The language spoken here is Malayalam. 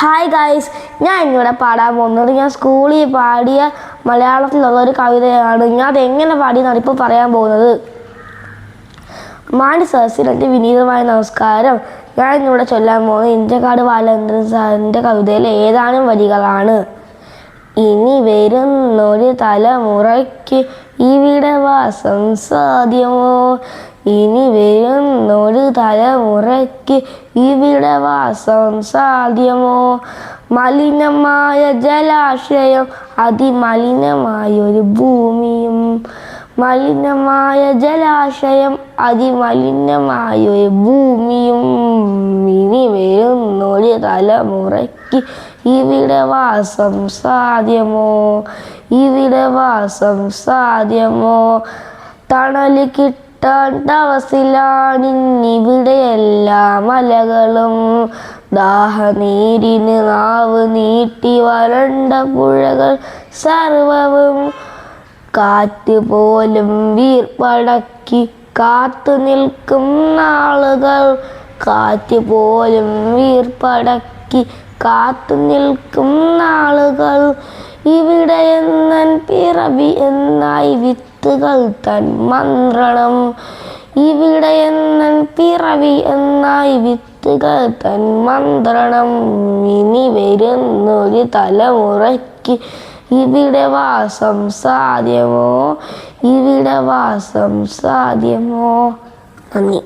ഹായ് ഗായ്സ്, ഞാൻ ഇന്നിവിടെ പാടാൻ പോകുന്നത് ഞാൻ സ്കൂളിൽ പാടിയ മലയാളത്തിലുള്ള ഒരു കവിതയാണ്. ഞാൻ അതെങ്ങനെ പാടിയെന്നാണ് ഇപ്പോൾ പറയാൻ പോകുന്നത്. മാന്യ സദസ്സിന് എൻ്റെ വിനീതമായ നമസ്കാരം. ഞാൻ ഇന്നിവിടെ ചൊല്ലാൻ പോകുന്നത് ഇഞ്ചക്കാട് ബാലചന്ദ്രൻ സാറിൻ്റെ കവിതയിലെ ഏതാനും വരികളാണ്. ഇനി വരുന്നൊരു തലമുറയ്ക്ക് ഇവിടെ വാസം സാധ്യമോ? ഇനി വരുന്നൊരു തലമുറയ്ക്ക് ഇവിടെ വാസം സാധ്യമോ? മലിനമായ ജലാശയം, അതിമലിനമായൊരു ഭൂമിയും. മലിനമായ ജലാശയം, അതിമലിനമായൊരു ഭൂമിയും. ഇനി വരുന്നൊരു തലമുറയ്ക്ക് ഇവിടെ വാസം സാധ്യമോ? ഇവിടെ വാസം സാധ്യമോ? തണല് കിട്ടാൻ തപസ്സിലാണിന്നിവിടെ എല്ലാ മലകളും. ദാഹനീരിന് നാവ് നീട്ടി വരണ്ട പുഴകൾ സർവവും. കാറ്റ് പോലും വീർപ്പടക്കി കാത്തു നിൽക്കും നാളുകൾ. കാറ്റ് പോലും വീർപ്പടക്കി കാത്തു നിൽക്കും നാളുകൾ. ഇവിടെ എന്നൻ പിറവി എന്നായി വിത്തുകൾ തൻ മന്ത്രണം. ഇവിടെ എന്നൻ പിറവി എന്നായി വിത്തുകൾ തൻ മന്ത്രണം. ഇനി വരുന്നൊരു തലമുറയ്ക്ക് ഇവിടെ വാസം സാധ്യമോ? ഇവിടെ വാസം സാധ്യമോ? നന്ദി.